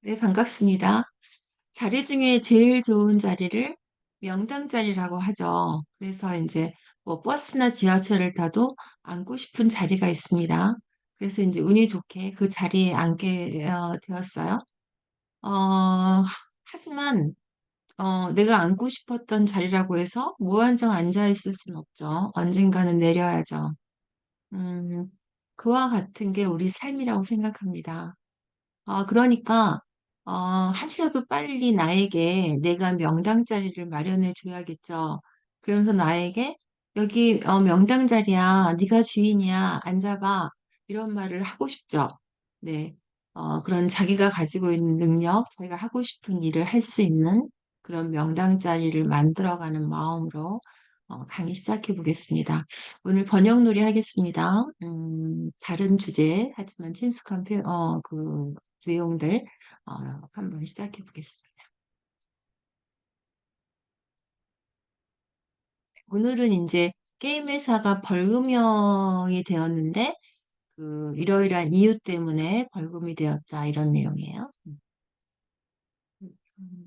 네, 반갑습니다. 자리 중에 제일 좋은 자리를 명당 자리라고 하죠. 그래서 이제 뭐 버스나 지하철을 타도 앉고 싶은 자리가 있습니다. 그래서 이제 운이 좋게 그 자리에 앉게 되었어요. 하지만 내가 앉고 싶었던 자리라고 해서 무한정 앉아 있을 순 없죠. 언젠가는 내려야죠. 음, 그와 같은 게 우리 삶이라고 생각합니다. 그러니까, 한시라도 빨리 나에게 내가 명당 자리를 마련해 줘야겠죠. 그러면서 나에게, 여기, 명당 자리야. 네가 주인이야. 앉아봐. 이런 말을 하고 싶죠. 네. 그런 자기가 가지고 있는 능력, 자기가 하고 싶은 일을 할 수 있는 그런 명당 자리를 만들어가는 마음으로 강의 시작해 보겠습니다. 오늘 번역놀이 하겠습니다. 다른 주제, 하지만 친숙한 내용들 어, 한번 시작해 보겠습니다. 오늘은 이제 게임 회사가 벌금형이 되었는데 그 이러이러한 이유 때문에 벌금이 되었다 이런 내용이에요.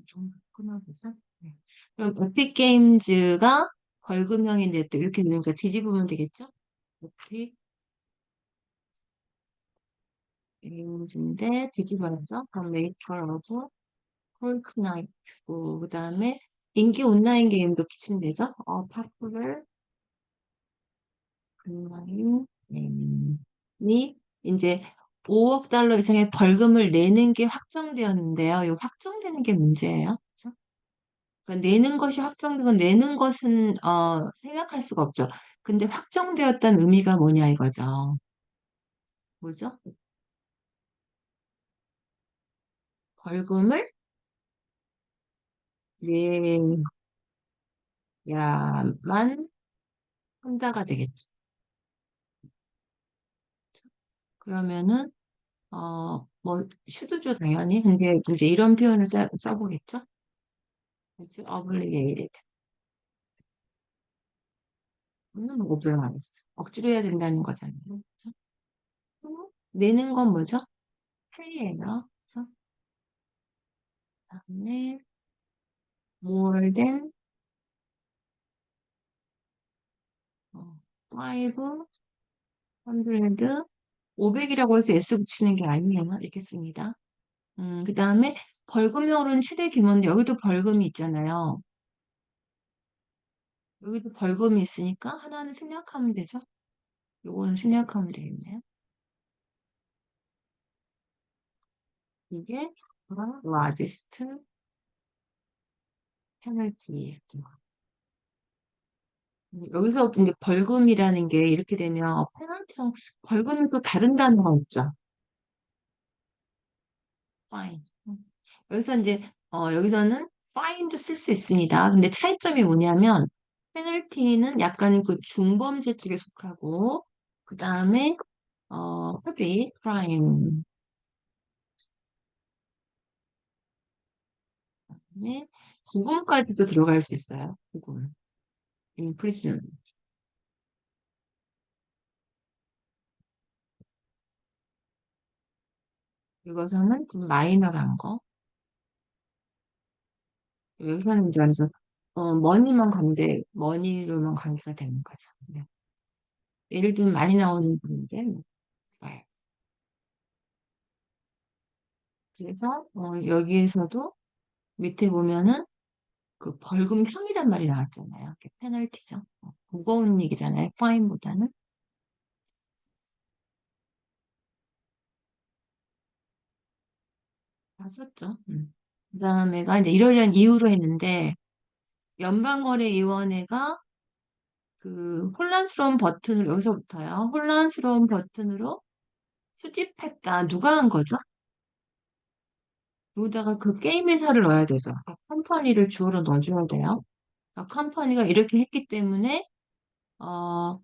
좀 끊어보자. 네. 그럼 에픽 게임즈가 벌금형이 됐다 이렇게 되니까 뒤집으면 되겠죠? 에픽 게임즈인데 뒤집어야죠. 그럼 메이커 오브 폴크나이트 그다음에 인기 온라인 게임도 붙이면 되죠? 파퓰러 온라인 게임이 이제 5억 달러 이상의 벌금을 내는 게 확정되었는데요. 이 확정되는 게 문제예요. 그죠? 그러니까 내는 것이 확정되고 내는 것은 생각할 수가 없죠. 근데 확정되었다는 의미가 뭐냐 이거죠. 뭐죠? 벌금을 내야만 혼자가 되겠죠. 그러면은 뭐, 슈드죠, 당연히. 근데 이제 이런 표현을 써보겠죠? 그치? obligated. 오블 안 했어. 억지로 해야 된다는 거잖아요. 그쵸? 내는 건 뭐죠? pay예요. 그래서 다음에 more than 500, 500이라고 해서 S 붙이는 게 아니에요. 이렇게 씁니다. 그 다음에 벌금형으로는 최대 규모인데 여기도 벌금이 있잖아요. 여기도 벌금이 있으니까 하나는 생략하면 되죠. 요거는 생략하면 되겠네요. 이게 largest 페널티. 여기서 이제 벌금이라는 게 이렇게 되면 페널티랑 벌금이 또 다른 단어가 있죠. fine. 여기서 이제 여기서는 fine도 쓸 수 있습니다. 근데 차이점이 뭐냐면 페널티는 약간 그 중범죄 쪽에 속하고 그 다음에 heavy crime. 그다음에 구금까지도 들어갈 수 있어요. 구금. imprisonment. 이것은 좀 마이너한 거. 여기서는 이제 완전 머니만 관대, 머니로만 관계가 되는 거죠. 네. 예를 들면 많이 나오는 분인데 있어요. 그래서 여기에서도 밑에 보면은 그 벌금형이란 말이 나왔잖아요. 그게 페널티죠. 무거운 얘기잖아요. 파인보다는 다 썼죠. 그다음에가 이제 이러려는 이유로 했는데 연방거래위원회가 그 혼란스러운 버튼을 여기서부터요. 혼란스러운 버튼으로 수집했다. 누가 한 거죠? 여기다가 그 게임 회사를 넣어야 되죠. 컴퍼니를 주어로 넣어줘야 돼요. 컴퍼니가 이렇게 했기 때문에 어,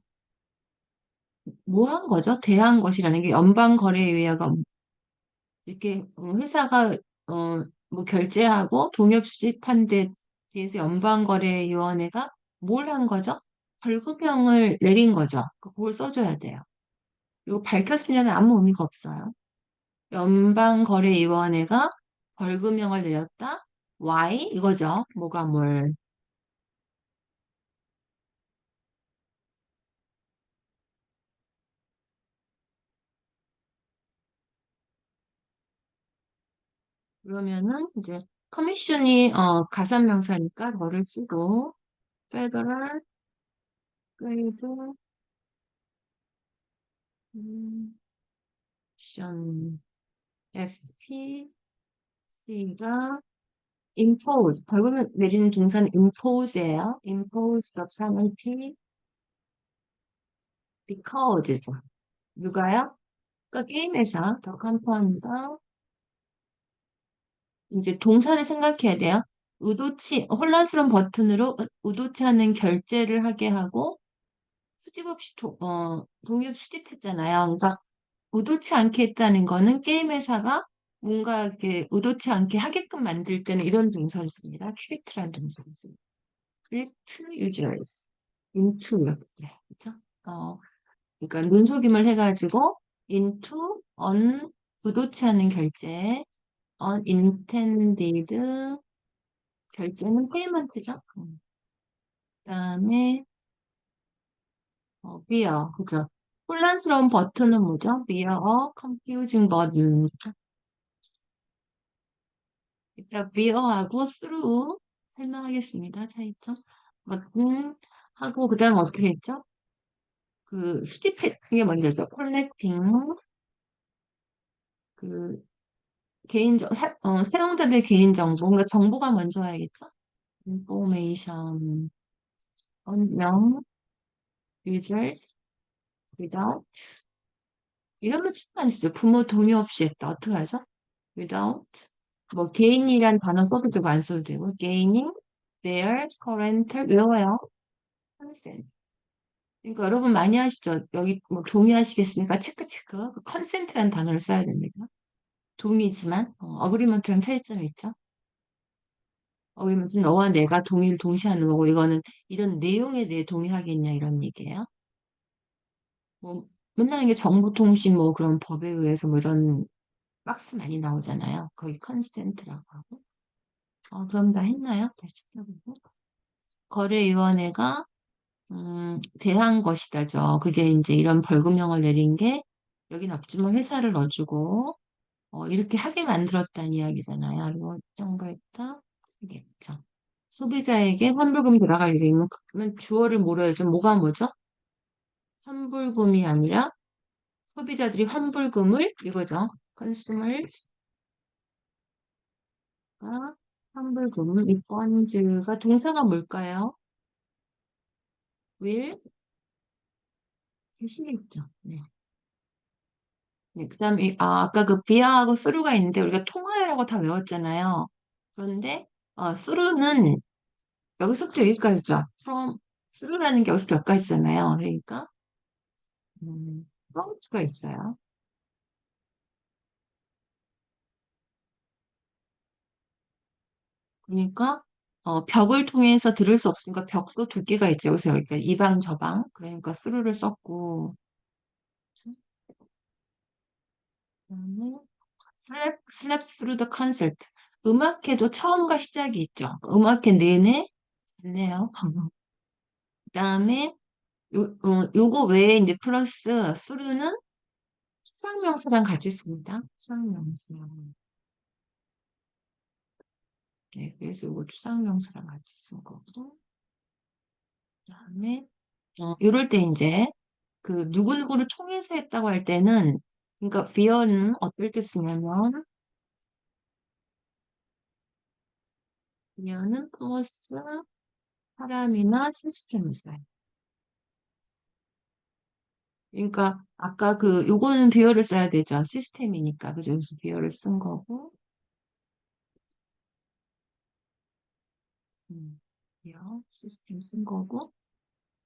뭐 한 거죠? 대한 것이라는 게 연방거래위원회가 이렇게 회사가 뭐 결제하고 동엽 수집한 데 대해서 연방거래위원회가 뭘 한 거죠? 벌금형을 내린 거죠. 그걸 써줘야 돼요. 이거 밝혔으면 아무 의미가 없어요. 연방거래위원회가 벌금형을 내렸다. Why? 이거죠. 뭐가 뭘. 그러면은 이제 커미션이 가산명사니까 너를 쓰고 federal trade commission FTC가 impose 벌금을 내리는 동사는 impose예요. impose the penalty because죠. 누가요? 그러니까 게임에서 더 컴퍼니가 이제 동사를 생각해야 돼요. 혼란스러운 버튼으로 의도치 않은 결제를 하게 하고 수집 없이 동의를 수집했잖아요. 그러니까 의도치 않게 했다는 거는 게임 회사가 뭔가 이렇게 의도치 않게 하게끔 만들 때는 이런 동사를 씁니다. 트리트라는 동사를 씁니다. 트리트 users into 이렇게 그렇죠? 그러니까 눈속임을 해가지고 into 의도치 않은 결제 unintended 결제는 페이먼트죠. 그다음에 bear 그죠? 혼란스러운 버튼은 뭐죠? bear a confusing button. 이따 bear하고 through 설명하겠습니다. 차이점. button 하고 그다음 어떻게 했죠? 그 수집해 그게 먼저죠. collecting 그 사용자들 개인정보 그러니까 정보가 먼저 와야겠죠? information on young users without 이러면 참안 쓰죠. 부모 동의 없이 했다. 어떻게 하죠? without 뭐 개인이란 단어 써도 되고 안 써도 되고 gaining their parental 외워요. consent. 그러니까 여러분 많이 하시죠. 여기 뭐 동의하시겠습니까? 체크 체크. 그 consent라는 단어를 써야 됩니다. 동의지만 어그리먼트랑 차이점이 있죠. 어그리먼트는 너와 내가 동의를 동시에 하는 거고 이거는 이런 내용에 대해 동의하겠냐 이런 얘기예요. 뭐 맨날 이게 정보통신 뭐 그런 법에 의해서 뭐 이런 박스 많이 나오잖아요. 거기 컨센트라고 하고. 그럼 다 했나요? 다시 찾아보고. 거래위원회가 대한 것이다죠. 그게 이제 이런 벌금형을 내린 게 여긴 없지만 회사를 넣어주고 이렇게 하게 만들었다는 이야기잖아요. 그리고 정부했다 이겠죠. 소비자에게 환불금이 돌아갈 예정이면 그러면 주어를 물어야죠. 뭐가 뭐죠? 환불금이 아니라 소비자들이 환불금을 이거죠. 컨슈머가 환불금을 이 펀즈가 동사가 뭘까요? will 대신했죠. 네. 네, 그다음에 아까 그 비하하고 스루가 있는데 우리가 통화해라고 다 외웠잖아요. 그런데 스루는 여기서부터 여기까지죠. from 스루라는 게 여기서부터 여기까지잖아요. 그러니까 from가 있어요. 그러니까 벽을 통해서 들을 수 없으니까 벽도 두 개가 있죠. 여기서 여기까지 이 방 저 방. 그러니까 스루를 썼고 그다음에 슬랩 through the concert. 음악회도 처음과 시작이 있죠. 음악회 내내 있네요. 그다음에 요거 외에 이제 플러스 through는 수상명사랑 같이 씁니다. 수상명사. 네, 그래서 요거 추상명사랑 같이 쓴 거고. 그다음에 이럴 때 이제 그 누구누구를 통해서 했다고 할 때는 그러니까 via는 어떨 때 쓰냐면 via는 플러스 사람이나 시스템을 써요. 그러니까 아까 그 요거는 비어를 써야 되죠. 시스템이니까 그죠? 그래서 비어를 쓴 거고 비어 시스템 쓴 거고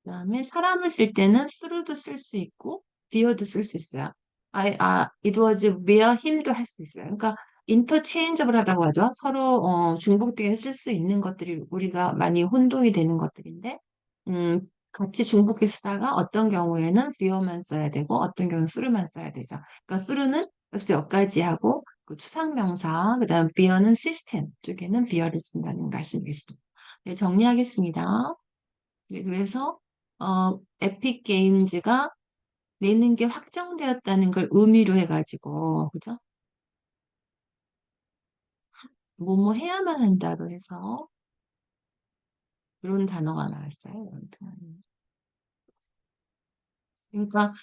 그다음에 사람을 쓸 때는 through도 쓸 수 있고 비어도 쓸 수 있어요. it was via him도 할 수 있어요. 그러니까 인터체인저블 하다고 하죠. 서로 중복되게 쓸 수 있는 것들이 우리가 많이 혼동이 되는 것들인데 같이 중복해 쓰다가 어떤 경우에는 via만 써야 되고 어떤 경우는 through만 써야 되죠. 그러니까 through는 여기서 여기까지 하고 그 추상명사, 그다음 beer는 시스템 쪽에는 beer를 쓴다는 말씀이겠습니다. 네, 정리하겠습니다. 네, 그래서 에픽 게임즈가 내는 게 확정되었다는 걸 의미로 해가지고, 그죠? 뭐뭐 해야만 한다로 해서 이런 단어가 나왔어요. 그러니까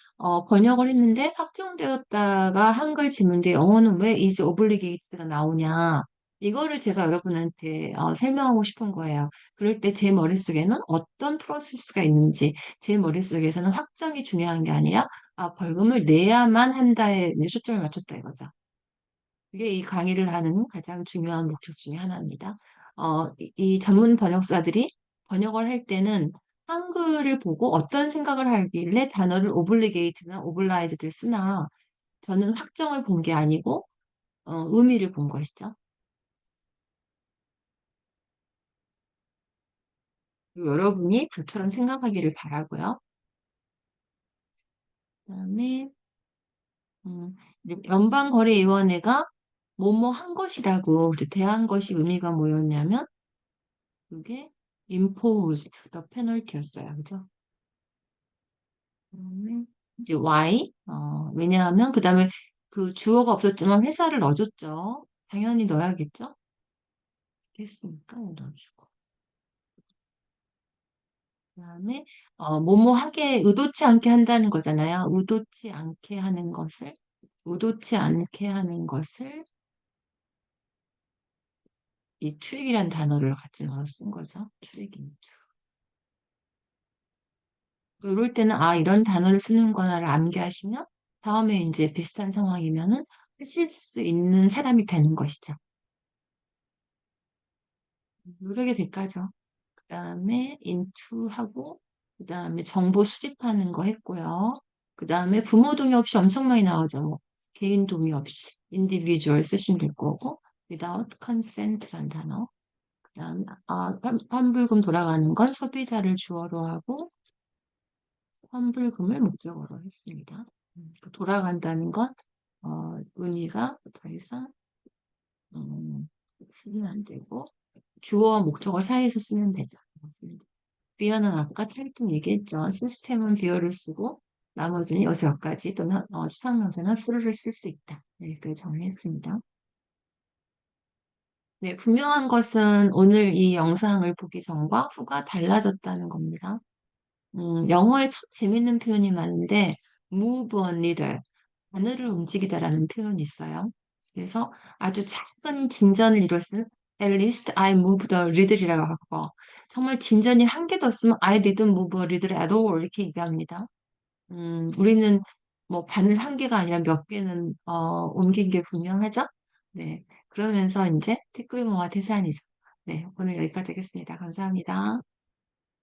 번역을 했는데 확정되었다가 한글 지문인데 영어는 왜 is obligated가 나오냐? 이거를 제가 여러분한테 설명하고 싶은 거예요. 그럴 때 제 머릿속에는 어떤 프로세스가 있는지, 제 머릿속에서는 확정이 중요한 게 아니라 벌금을 내야만 한다에 이제 초점을 맞췄다 이거죠. 이게 이 강의를 하는 가장 중요한 목적 중에 하나입니다. 이 전문 번역사들이 번역을 할 때는 한글을 보고 어떤 생각을 하길래 단어를 오블리게이트나 오블라이즈를 쓰나 저는 확정을 본 게 아니고 의미를 본 것이죠. 그리고 여러분이 그처럼 생각하기를 바라고요. 그다음에 이제 연방거래위원회가 뭐뭐 한 것이라고 이제 대한 것이 의미가 뭐였냐면 그게 imposed the penalty였어요. 그죠? 이제 why? 왜냐하면 그 다음에 그 주어가 없었지만 회사를 넣어줬죠. 당연히 넣어야겠죠? 됐으니까 넣어주고. 그 다음에 뭐뭐 하게 의도치 않게 한다는 거잖아요. 의도치 않게 하는 것을 이 트릭이란 단어를 같이 넣어서 쓴 거죠. 트릭인. 이럴 때는 이런 단어를 쓰는구나를 암기하시면 다음에 이제 비슷한 상황이면은 하실 수 있는 사람이 되는 것이죠. 노력의 대가죠. 그 다음에 into 하고, 그 다음에 정보 수집하는 거 했고요. 그 다음에 부모 동의 없이 엄청 많이 나오죠. 뭐, 개인 동의 없이 individual 쓰시면 될 거고, without consent란 단어. 그 다음에, 환불금 돌아가는 건 소비자를 주어로 하고, 환불금을 목적어로 했습니다. 그 돌아간다는 건, 의미가 더 이상, 쓰면 안 되고, 주어와 목적어 사이에서 쓰면 되죠. 비어는 아까 찰tum 얘기했죠. 시스템은 비어를 쓰고 나머지는 여기서 여기까지 또는 추상명사나 수를 쓸 수 있다. 네, 이렇게 정리했습니다. 네, 분명한 것은 오늘 이 영상을 보기 전과 후가 달라졌다는 겁니다. 영어에 참 재밌는 표현이 많은데 move on leader, 하늘을 움직이다라는 표현이 있어요. 그래서 아주 작은 진전을 이뤘을 at least I moved a little이라고 하고 정말 진전이 한 개도 없으면 I didn't move a little at all 이렇게 얘기합니다. 우리는 뭐 바늘 한 개가 아니라 몇 개는 옮긴 게 분명하죠? 네. 그러면서 이제 티끌모아 태산이죠. 네. 오늘 여기까지 하겠습니다. 감사합니다.